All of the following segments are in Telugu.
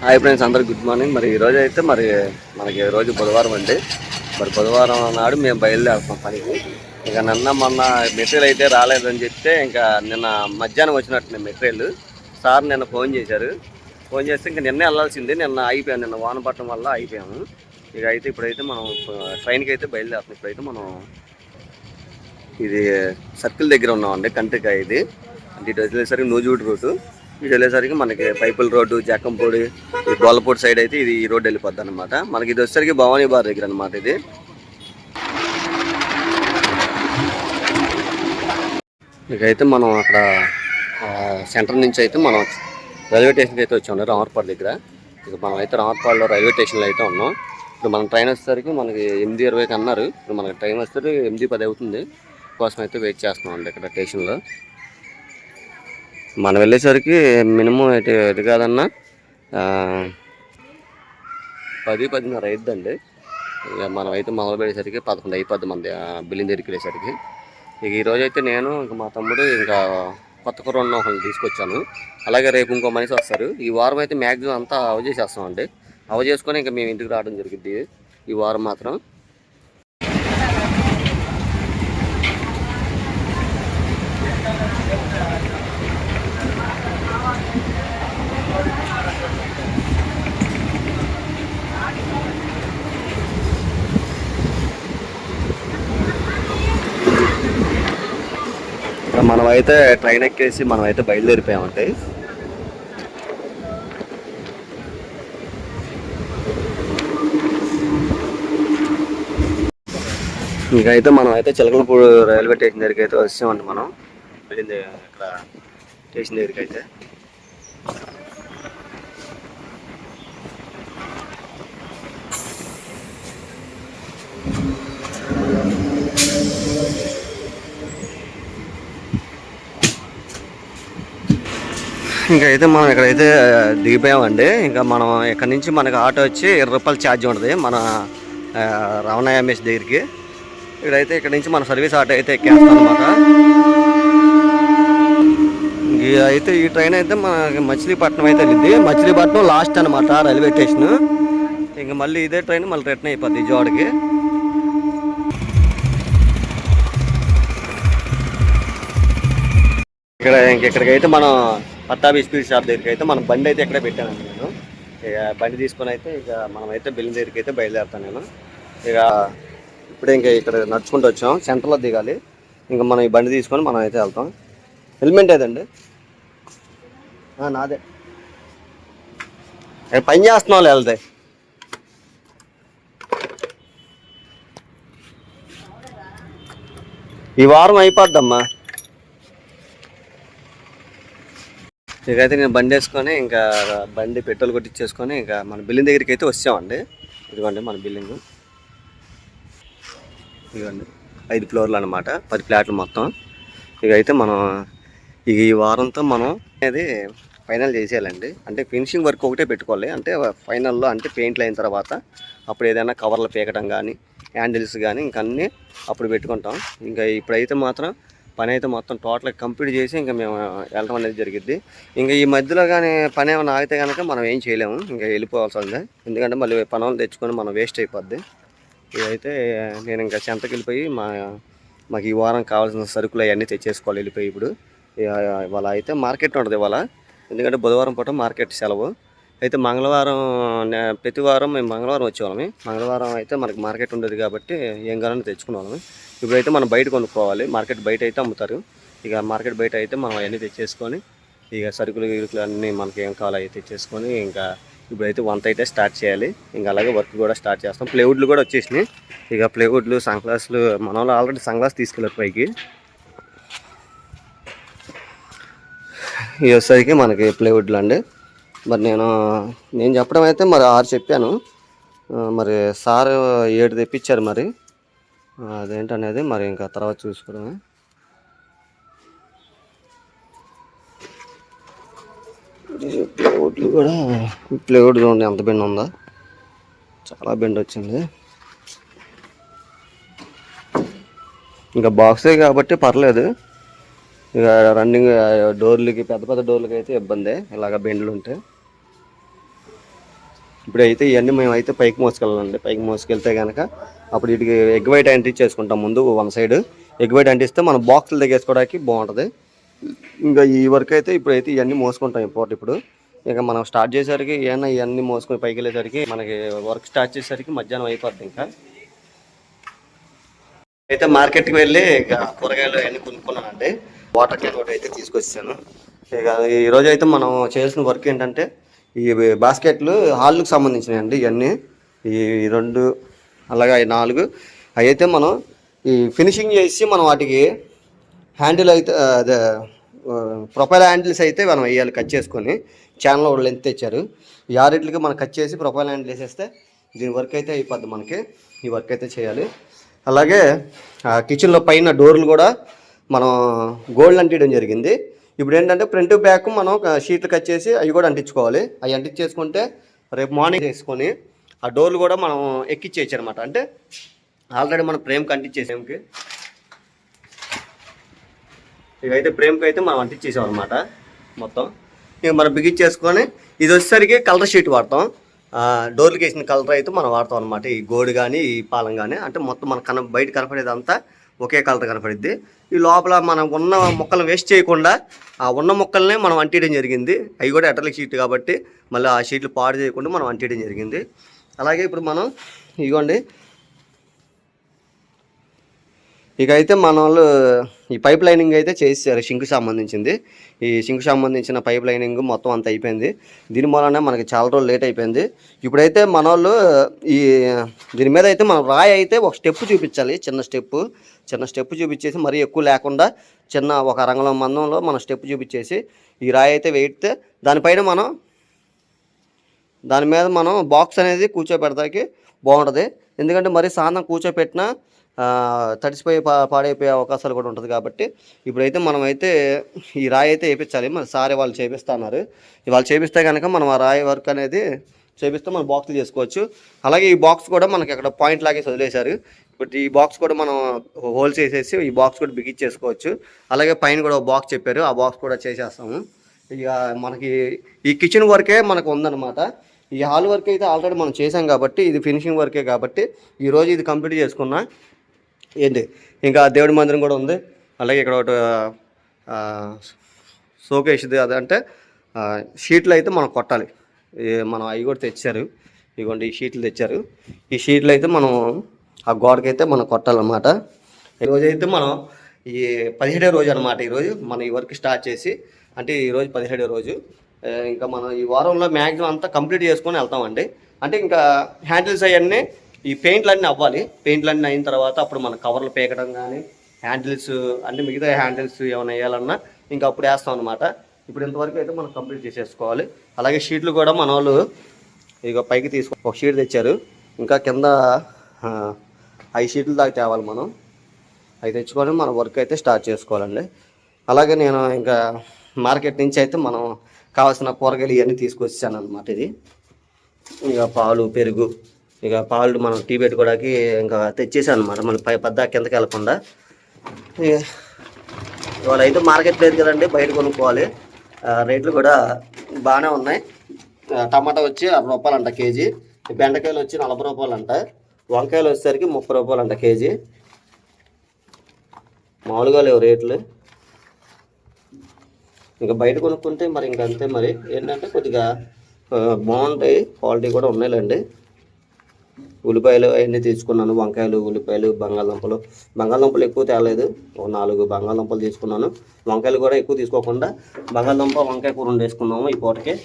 హాయ్ ఫ్రెండ్స్, అందరికి గుడ్ మార్నింగ్. మరి ఈరోజు అయితే మనకి రోజు బుధవారం అండి. మరి బుధవారం నాడు మేము బయలుదేరుతాం పనికి. ఇక మొన్న మెటీరియల్ అయితే రాలేదని చెప్తే ఇంకా నిన్న మధ్యాహ్నం వచ్చినట్టు మెటీరియల్ సార్ నిన్న ఫోన్ చేశారు. ఫోన్ చేస్తే ఇంకా నిన్నే వెళ్ళాల్సింది. అయిపోయాను, నిన్న వాన పట్టడం వల్ల అయిపోయాము. ఇక అయితే ఇప్పుడైతే మనం ట్రైన్కి అయితే బయలుదేరుతాం. ఇప్పుడైతే మనం ఇది సర్కిల్ దగ్గర ఉన్నామండి. కంట్రికాయ ఇది అంటే ఇటు వచ్చేసరికి నూజివీడు రూటు, ఇటు వెళ్ళేసరికి మనకి పైపుల్ రోడ్డు, జక్కంపూడి, ఈ గోల్లపూడి సైడ్ అయితే ఇది ఈ రోడ్డు వెళ్ళిపోద్ది అనమాట. మనకి ఇది వచ్చేసరికి భవానీ బార్ దగ్గర అనమాట. ఇది ఇకైతే మనం అక్కడ సెంటర్ నుంచి అయితే మనం రైల్వే స్టేషన్కి అయితే వచ్చాము, రామర్పాడు దగ్గర. ఇక మనం అయితే రామర్పాడులో రైల్వే స్టేషన్లో అయితే ఉన్నాం. ఇప్పుడు మన ట్రైన్ వచ్చేసరికి మనకి 8:20కి అన్నారు. ఇప్పుడు మనకి ట్రైన్ వచ్చేసరికి 8:10 అవుతుంది. కోసం అయితే వెయిట్ చేస్తున్నాం అండి ఇక్కడ స్టేషన్లో. మనం వెళ్ళేసరికి మినిమం అయితే ఇది కాదన్నా 10-10:30 అయిద్దండి. ఇక మనం అయితే మొదలు పెట్టేసరికి 11 అయిపోద్ది మంది బిల్లింగ్ దగ్గరికి వెళ్ళేసరికి. ఇక ఈరోజు అయితే నేను ఇంకా మా తమ్ముడు ఇంకా కొత్త కుర్రోడిని ఒకరిని తీసుకొచ్చాను. అలాగే రేపు ఇంకో మనిషి వస్తారు. ఈ వారం అయితే మ్యాక్సిమం అంతా చేసేస్తామండి. చేసుకొని ఇంకా మేము ఇంటికి రావడం జరిగింది ఈ వారం మాత్రం. మనమైతే ట్రైన్ ఎక్కేసి మనమైతే బయలుదేరిపోయామంటే. ఇంకైతే మనం అయితే చిలకలపూడి రైల్వే స్టేషన్ దగ్గరికి అయితే వచ్చామండి. మనం వెళ్ళింది ఇక్కడ స్టేషన్ దగ్గరికి అయితే. ఇంకైతే మనం ఇక్కడైతే దిగిపోయామండి. ఇంకా మనం ఇక్కడ నుంచి మనకి ఆటో వచ్చి 20 రూపాయలు ఛార్జ్ ఉంటుంది మన రమణయ్య ఎంఎస్ దగ్గరికి. ఇక్కడైతే ఇక్కడ నుంచి మన సర్వీస్ ఆటో అయితే ఎక్కేస్తాం అనమాట. అయితే ఈ ట్రైన్ అయితే మనకి మచిలీపట్నం అయితే వెళ్ళింది. మచిలీపట్నం లాస్ట్ అనమాట రైల్వే స్టేషన్. ఇంకా మళ్ళీ ఇదే ట్రైన్ మళ్ళీ రిటర్న్ అయిపోద్ది విజయవాడకి. ఇక్కడికైతే మనం పట్టాభి స్పీడ్ షాప్ దగ్గరికి అయితే మనం బండి అయితే ఎక్కడే పెట్టానండి నేను. ఇక బండి తీసుకొని అయితే ఇక మనమైతే బిల్లింగ్ దగ్గరికి అయితే బయలుదేరుతాను నేను. ఇక ఇప్పుడే ఇంకా ఇక్కడ నడుచుకుంటూ వచ్చాం, సెంటర్లో దిగాలి. ఇంకా మనం ఈ బండి తీసుకొని మనం అయితే వెళ్తాం. హెల్మెట్ ఏదండి? నాదే. పని చేస్తున్నాం వెళ్తే. ఈ వారం అయిపోద్దమ్మా. ఇకైతే నేను బండి వేసుకొని ఇంకా బండి పెట్రోల్ కొట్టించేసుకొని ఇంకా మన బిల్డింగ్ దగ్గరికి అయితే వచ్చామండి. ఇదిగోండి మన బిల్డింగ్. ఇదిగోండి 5 ఫ్లోర్లు అనమాట, 10 ఫ్లాట్లు మొత్తం. ఇకైతే మనం ఈ వారంతో మనం అనేది ఫైనల్ చేసేయాలండి. అంటే ఫినిషింగ్ వర్క్ ఒకటే పెట్టుకోవాలి. అంటే ఫైనల్లో అంటే పెయింట్లు అయిన తర్వాత అప్పుడు ఏదైనా కవర్లు పీకడం కానీ, హ్యాండిల్స్ కానీ ఇంకా అన్నీ అప్పుడు పెట్టుకుంటాం. ఇంకా ఇప్పుడైతే మాత్రం పని అయితే మొత్తం టోటల్గా కంప్లీట్ చేసి ఇంకా మేము వెళ్ళడం అనేది జరిగిద్ది. ఇంకా ఈ మధ్యలో కానీ పని ఏమైనా ఆగితే కనుక మనం ఏం చేయలేము, ఇంకా వెళ్ళిపోవాల్సిందే. ఎందుకంటే మళ్ళీ పనులు తెచ్చుకొని మనం వేస్ట్ అయిపోద్ది. ఇదైతే నేను ఇంకా చెంతకి వెళ్ళిపోయి మాకు ఈ వారం కావాల్సిన సరుకులు అవన్నీ తెచ్చేసుకోవాలి వెళ్ళిపోయి. ఇప్పుడు ఇవాళ అయితే మార్కెట్ ఉంటుంది ఇవాళ, ఎందుకంటే బుధవారం పూట మార్కెట్ సెలవు. అయితే మంగళవారం ప్రతి వారం మేము మంగళవారం వచ్చేవాళ్ళమి. మంగళవారం అయితే మనకి మార్కెట్ ఉండేది కాబట్టి ఏం కావాలని తెచ్చుకునేవాళ్ళమి. ఇప్పుడైతే మనం బయట కొనుక్కోవాలి. మార్కెట్ బయట అయితే అమ్ముతారు. ఇక మార్కెట్ బయట అయితే మనం అవన్నీ తెచ్చేసుకొని ఇక సరుకులు అన్నీ మనకి ఏం కావాలో అవి తెచ్చేసుకొని ఇంకా ఇప్పుడైతే వంట అయితే స్టార్ట్ చేయాలి. ఇంకా అలాగే వర్క్ కూడా స్టార్ట్ చేస్తాం. ప్లేవుడ్లు కూడా వచ్చేసినాయి. ఇక ప్లేవుడ్లు, సన్ గ్లాసులు మన వాళ్ళు ఆల్రెడీ సన్ గ్లాస్ తీసుకెళ్ళారు పైకి. ఇవి వచ్చేసరికి మనకి ప్లేవుడ్లు అండి. మరి నేను చెప్పడం అయితే మరి 6 చెప్పాను. మరి సార్ 7 తెప్పించారు. మరి అదేంటనేది మరి ఇంకా తర్వాత చూసుకోవడమే. ప్లేవుడ్లు కూడా ప్లేవుడ్ చూడండి ఎంత బెండ్ ఉందో, చాలా బెండ్ వచ్చింది. ఇంకా బాక్సే కాబట్టి పర్లేదు. ఇక రన్నింగ్ డోర్లకి, పెద్ద పెద్ద డోర్లకి అయితే ఇబ్బంది ఇలాగ బెండ్లు ఉంటే. ఇప్పుడైతే ఇవన్నీ మేమైతే పైకి మోసుకెళ్ళాలండి. పైకి మోసుకెళ్తే కనుక అప్పుడు వీటికి ఎగ్ వైట్ అంటించేసుకుంటాం ముందు వన్ సైడ్. ఎగ్ వైట్ అంటిస్తే మనం బాక్సులు దగ్గేసుకోవడానికి బాగుంటుంది. ఇంకా ఈ వర్క్ అయితే ఇప్పుడైతే ఇవన్నీ మోసుకుంటాం ఇప్పుడు. ఇక మనం స్టార్ట్ చేసేసరికి ఏమన్నా ఇవన్నీ మోసుకొని పైకి వెళ్ళేసరికి మనకి వర్క్ స్టార్ట్ చేసేసరికి మధ్యాహ్నం అయిపోద్ది. ఇంకా అయితే మార్కెట్కి వెళ్ళి ఇక కూరగాయలు అన్నీ కొనుక్కున్నానండి. వాటర్ క్యాన్ ఒకటి అయితే తీసుకొచ్చాను. ఇక ఈరోజు అయితే మనం చేయాల్సిన వర్క్ ఏంటంటే ఈ బాస్కెట్లు హాల్కి సంబంధించినవి అండి. ఇవన్నీ ఈ 2 అలాగే 4 అవి అయితే మనం ఈ ఫినిషింగ్ చేసి మనం వాటికి హ్యాండిల్ అయితే అదే ప్రొఫైల్ హ్యాండిల్స్ అయితే మనం వేయాలి కట్ చేసుకొని. ఛానల్ వాళ్ళు ఎంత తెచ్చారు ఈ 6 మనం కట్ చేసి ప్రొఫైల్ హ్యాండిల్ వేసేస్తే దీని వర్క్ అయితే అయిపోద్ది మనకి. ఈ వర్క్ అయితే చేయాలి. అలాగే కిచెన్లో పైన డోర్లు కూడా మనం గోల్డ్ అంటించడం జరిగింది. ఇప్పుడు ఏంటంటే ఫ్రంట్ బ్యాక్ మనం షీట్లు కట్ చేసి అవి కూడా అంటించుకోవాలి. అవి అంటించేసుకుంటే రేపు మార్నింగ్ వేసుకొని ఆ డోర్లు కూడా మనం ఎక్కిచ్చేయచ్చు అనమాట. అంటే ఆల్రెడీ మనం ఫ్రేమ్కి అంటించేసాంకి ఇకైతే ఫ్రేమ్కి అయితే మనం అంటించేసాం అనమాట మొత్తం. ఇక మనం బిగించేసుకొని ఇది వచ్చేసరికి కలర్ షీట్ వాడతాం. డోర్లకి వేసిన కలర్ అయితే మనం వాడతాం అనమాట. ఈ గోడు కానీ ఈ పాలం కానీ అంటే మొత్తం మన బయట కనపడేది అంతా ఒకే కలర్ కనపడిద్ది. ఈ లోపల మనం ఉన్న మొక్కలను వేస్ట్ చేయకుండా ఆ ఉన్న మొక్కలనే మనం అంటించడం జరిగింది. అవి కూడా అటలిక్ షీట్ కాబట్టి మళ్ళీ ఆ షీట్లు పాడు చేయకుండా మనం అంటించడం జరిగింది. అలాగే ఇప్పుడు మనం ఇదిగోండి ఇక అయితే మన వాళ్ళు ఈ పైప్ లైనింగ్ అయితే చేసారు. షింక్ సంబంధించింది. ఈ షింక్ సంబంధించిన పైప్ లైనింగ్ మొత్తం అంత అయిపోయింది. దీని మూలనే మనకి చాలా రోజులు లేట్ అయిపోయింది. ఇప్పుడైతే మన వాళ్ళు ఈ దీని మీద అయితే మనం రాయి అయితే ఒక స్టెప్ చూపించాలి. చిన్న స్టెప్ చూపించేసి మరీ ఎక్కువ లేకుండా చిన్న ఒక రంగుల మందంలో మనం స్టెప్ చూపించేసి ఈ రాయి అయితే వేయితే దాని మీద మనం బాక్స్ అనేది కూర్చోబెడతాకి బాగుంటుంది. ఎందుకంటే మరీ సాంతం కూర్చోపెట్టినా తడిసిపోయి పాడైపోయే అవకాశాలు కూడా ఉంటుంది. కాబట్టి ఇప్పుడైతే మనమైతే ఈ రాయి అయితే వేయించాలి. మన సారే వాళ్ళు చేపిస్తున్నారు. వాళ్ళు చేపిస్తే కనుక మనం ఆ రాయి వర్క్ అనేది చేపిస్తే మనం బాక్సులు చేసుకోవచ్చు. అలాగే ఈ బాక్స్ కూడా మనకి అక్కడ పాయింట్ లాగే వదిలేశారు. ఇప్పుడు ఈ బాక్స్ కూడా మనం హోల్స్ వేసేసి ఈ బాక్స్ కూడా బిగించేసుకోవచ్చు. అలాగే పైన కూడా ఒక బాక్స్ చెప్పారు. ఆ బాక్స్ కూడా చేసేస్తాము. ఇక మనకి ఈ కిచెన్ వర్కే మనకు ఉందన్నమాట. ఈ హాల్ వర్క్ అయితే ఆల్రెడీ మనం చేసాం కాబట్టి ఇది ఫినిషింగ్ వర్కే కాబట్టి ఈరోజు ఇది కంప్లీట్ చేసుకున్నా. ఏంటి ఇంకా దేవుడి మందిరం కూడా ఉంది. అలాగే ఇక్కడ ఒకటి షోకేస్ది అదంటే షీట్లు అయితే మనం కొట్టాలి. మనం అవి కూడా తెచ్చారు. ఇదిగోండి ఈ షీట్లు తెచ్చారు. ఈ షీట్లు అయితే మనం ఆ గోడకైతే మనం కొట్టాలన్నమాట. ఈరోజు అయితే మనం ఈ 17వ రోజు అనమాట. ఈరోజు మనం ఈ వర్క్ స్టార్ట్ చేసి అంటే ఈరోజు 17వ రోజు. ఇంకా మనం ఈ వారంలో మ్యాక్సిమం అంతా కంప్లీట్ చేసుకొని వెళ్తామండి. అంటే ఇంకా హ్యాండిల్స్ అవన్నీ ఈ పెయింట్లన్నీ అవ్వాలి. పెయింట్లన్నీ అయిన తర్వాత అప్పుడు మన కవర్లు పీకడం కానీ హ్యాండిల్స్ అంటే మిగతా హ్యాండిల్స్ ఏమైనా వేయాలన్నా ఇంకా అప్పుడు వేస్తాం అనమాట. ఇప్పుడు ఇంతవరకు అయితే మనం కంప్లీట్ చేసేసుకోవాలి. అలాగే షీట్లు కూడా మన వాళ్ళు ఇక పైకి ఒక షీట్ తెచ్చారు. ఇంకా కింద 5 షీట్లు దాకా తేవాలి మనం. అవి తెచ్చుకొని మన వర్క్ అయితే స్టార్ట్ చేసుకోవాలండి. అలాగే నేను ఇంకా మార్కెట్ నుంచి అయితే మనం కావాల్సిన కూరగాయలు ఇవన్నీ తీసుకొచ్చాను అనమాట. ఇది ఇక పాలు పెరుగు ఇక పాలు మనం టీ పెట్టుకోవడానికి ఇంకా తెచ్చేసాను అనమాట. మళ్ళీ పెద్ద కిందకి వెళ్ళకుండా ఇవాళ అయితే మార్కెట్ లేదు కదండి, బయట కొనుక్కోవాలి. రేట్లు కూడా బాగానే ఉన్నాయి. టమాటా వచ్చి 60 రూపాయలు అంట కేజీ. బెండకాయలు వచ్చి 40 రూపాయలు అంట. వంకాయలు వచ్చేసరికి 30 రూపాయలు అంట కేజీ. మామూలుగా లేవు రేట్లు. ఇంకా బయట కొనుక్కుంటే మరి ఇంకా అంతే. మరి ఏంటంటే కొద్దిగా బాగుంటాయి, క్వాలిటీ కూడా ఉన్నాయిలేండి. ఉల్లిపాయలు అవన్నీ తీసుకున్నాను. వంకాయలు, ఉల్లిపాయలు, బంగాళదుంపలు ఎక్కువ తేలేదు. ఒక 4 బంగాళదుంపలు తీసుకున్నాను. వంకాయలు కూడా ఎక్కువ తీసుకోకుండా బంగాళదుంప వంకాయ కూర వేసుకున్నాము ఈ పూటకి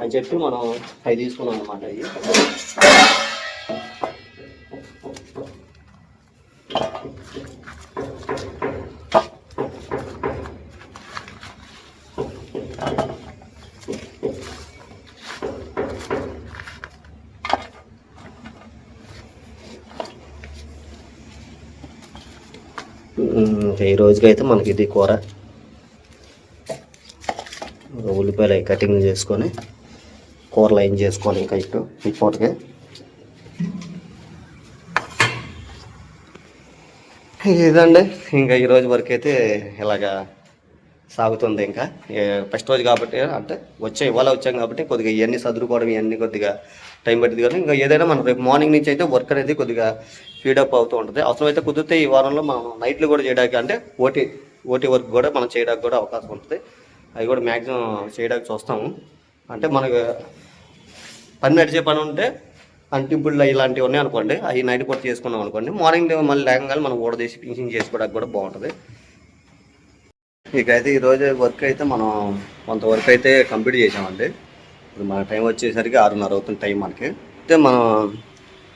అని చెప్పి మనం అవి తీసుకున్నాం అనమాట. అవి ఈ రోజుకైతే మనకి ఇది కూర. ఉల్లిపాయలు అవి కటింగ్ చేసుకొని కూరలు ఏం చేసుకోవాలి ఇంకా ఇటు ఈ పూటకి. ఇదండి ఇంకా ఈరోజు వరకు అయితే ఇలాగా సాగుతుంది. ఇంకా ఫస్ట్ రోజు కాబట్టి అంటే ఇవాళ వచ్చాం కాబట్టి కొద్దిగా ఇవన్నీ సదురుకోవడం ఇవన్నీ కొద్దిగా టైం పట్టింది కానీ ఇంకా ఏదైనా మనం రేపు మార్నింగ్ నుంచి అయితే వర్క్ అనేది కొద్దిగా స్పీడప్ అవుతూ ఉంటుంది. అవసరమైతే కుదిరితే ఈ వారంలో మనం నైట్లు కూడా చేయడానికి అంటే ఓటీ వర్క్ కూడా మనం చేయడానికి కూడా అవకాశం ఉంటుంది. అవి కూడా మ్యాక్సిమం చేయడానికి చూస్తాము. అంటే మనకు పని నడిచే పని ఉంటే అంటింపుళ్ళు ఇలాంటివి ఉన్నాయి అనుకోండి, అవి నైట్ పూట చేసుకున్నాం అనుకోండి, మార్నింగ్ మళ్ళీ లేకగానే మనం ఊడదీసి ఫినిషింగ్ చేసుకోవడానికి కూడా బాగుంటుంది. ఇకైతే ఈరోజు వర్క్ అయితే మనం కొంత వర్క్ అయితే కంప్లీట్ చేసామండి. ఇప్పుడు మన టైం వచ్చేసరికి 6:30 అవుతుంది టైం మనకి. అయితే మనం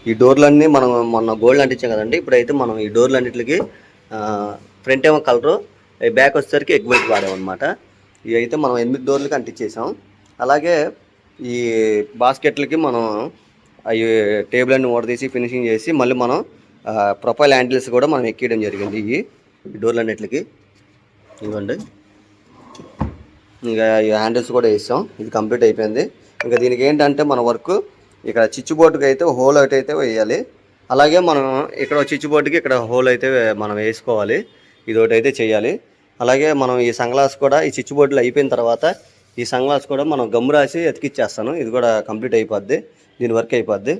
ఈ డోర్లన్నీ మనం మొన్న గోల్డ్ అంటించాం కదండి. ఇప్పుడైతే మనం ఈ డోర్లు అన్నింటికి ఫ్రంట్ ఏమో కలరు, బ్యాక్ వచ్చేసరికి ఎగ్ వైట్ వాడామన్నమాట. ఇవి అయితే మనం 8 డోర్లకి అంటించేసాం. అలాగే ఈ బాస్కెట్లకి మనం అవి టేబుల్ అన్ని ఓడదీసి ఫినిషింగ్ చేసి మళ్ళీ మనం ప్రొఫైల్ హ్యాండిల్స్ కూడా మనం ఎక్కియడం జరిగింది. ఈ డోర్లు అన్నిటికి ఇవ్వండి. ఇంకా ఈ హ్యాండిల్స్ కూడా వేసాం. ఇది కంప్లీట్ అయిపోయింది. ఇంకా దీనికి ఏంటంటే మన వర్క్ ఇక్కడ చిచ్చు బోర్డుకి అయితే హోల్ అయితే వేయాలి. అలాగే మనం ఇక్కడ చిచ్చు బోర్డుకి ఇక్కడ హోల్ అయితే మనం వేసుకోవాలి. ఇది ఒకటి అయితే చేయాలి. అలాగే మనం ఈ సన్గ్లాస్ కూడా ఈ చిచ్చు బోర్డులు అయిపోయిన తర్వాత ఈ సన్గ్లాస్ కూడా మనం గమ్ము రాసి ఎతికిచ్చేస్తాను. ఇది కూడా కంప్లీట్ అయిపోద్ది, దీని వర్క్ అయిపోద్ది.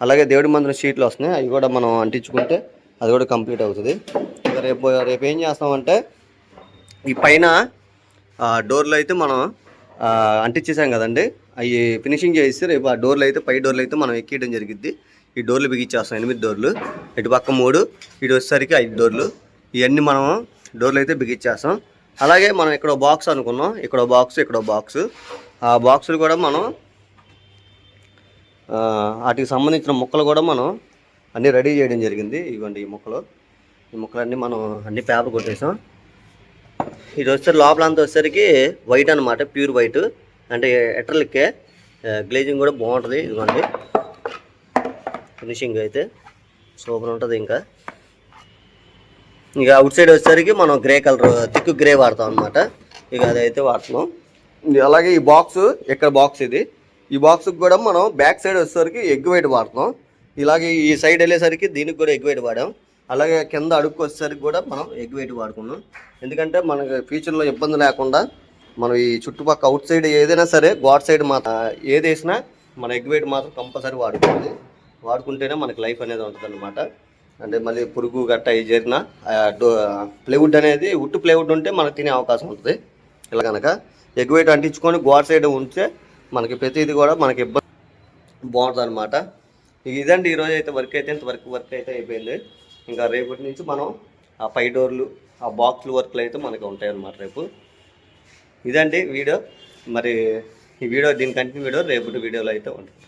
అలాగే దేవుడి మందిరం షీట్లు వస్తున్నాయి, అవి కూడా మనం అంటించుకుంటే అది కూడా కంప్లీట్ అవుతుంది. ఇంకా రేపు ఏం చేస్తామంటే ఈ పైన డోర్లు అయితే మనం అంటించేసాం కదండి, అవి ఫినిషింగ్ చేసి రేపు ఆ డోర్లు అయితే పై డోర్లు అయితే మనం ఎక్కియడం జరిగింది. ఈ డోర్లు బిగించేస్తాం 8 డోర్లు, ఇటు పక్క 3, ఇటు వచ్చేసరికి 5 డోర్లు. ఇవన్నీ మనం డోర్లు అయితే బిగించేస్తాం. అలాగే మనం ఇక్కడ బాక్స్ అనుకున్నాం, ఇక్కడ బాక్స్, ఇక్కడ బాక్స్. ఆ బాక్సులు కూడా మనం వాటికి సంబంధించిన ముక్కలు కూడా మనం అన్నీ రెడీ చేయడం జరిగింది. ఇవ్వండి ఈ ముక్కలన్నీ మనం అన్ని పేపర్ కొట్టేసాం. ఇది వచ్చేసరికి లోపలంతా వచ్చేసరికి వైట్ అనమాట, ప్యూర్ వైట్. అంటే ఎటర్లకే గ్లేజింగ్ కూడా బాగుంటుంది. ఇదిగోండి ఫినిషింగ్ అయితే సూపర్ ఉంటుంది. ఇక అవుట్ సైడ్ వచ్చేసరికి మనం గ్రే కలర్ థిక్ గ్రే వాడతాం అనమాట. ఇక అదైతే వాడుతున్నాం. అలాగే ఈ బాక్స్, ఇక్కడ బాక్స్ ఇది, ఈ బాక్స్కి కూడా మనం బ్యాక్ సైడ్ వచ్చేసరికి ఎగ్ వైట్ వాడుతున్నాం. ఇలాగే ఈ సైడ్ వెళ్ళేసరికి దీనికి కూడా ఎగ్ వైట్ వాడాం. అలాగే కింద అడుక్కు వచ్చేసరికి కూడా మనం ఎగ్ వైట్ వాడుకున్నాం. ఎందుకంటే మనకి ఫ్యూచర్లో ఇబ్బంది లేకుండా మనం ఈ చుట్టుపక్కల అవుట్ సైడ్ ఏదైనా సరే గోడ్ సైడ్ మాత్రం ఏది వేసినా మన ఎగ్ వైట్ మాత్రం కంపల్సరీ వాడుకుంటేనే మనకి లైఫ్ అనేది ఉంటుంది అనమాట. అంటే మళ్ళీ పురుగు గట్ట ఇది జరిగిన ప్లేవుడ్ అనేది ప్లేవుడ్ ఉంటే మనకు తినే అవకాశం ఉంటుంది. ఇలా కనుక ఎగ్ వైట్ అంటించుకొని గోడ్ సైడ్ ఉంటే మనకి ప్రతిదీ కూడా మనకి ఇబ్బంది బాగుంటుంది అనమాట. ఇదండి ఈరోజు అయితే వర్క్ అయితే అయిపోయింది. ఇంకా రేపటి నుంచి మనం ఆ 5 డోర్లు, ఆ బాక్స్లు వర్క్లు అయితే మనకి ఉంటాయి అన్నమాట రేపు. ఇదండి వీడియో. మరి ఈ వీడియో దీని కంటిన్యూ వీడియో రేపటి వీడియోలో అయితే ఉంటుంది.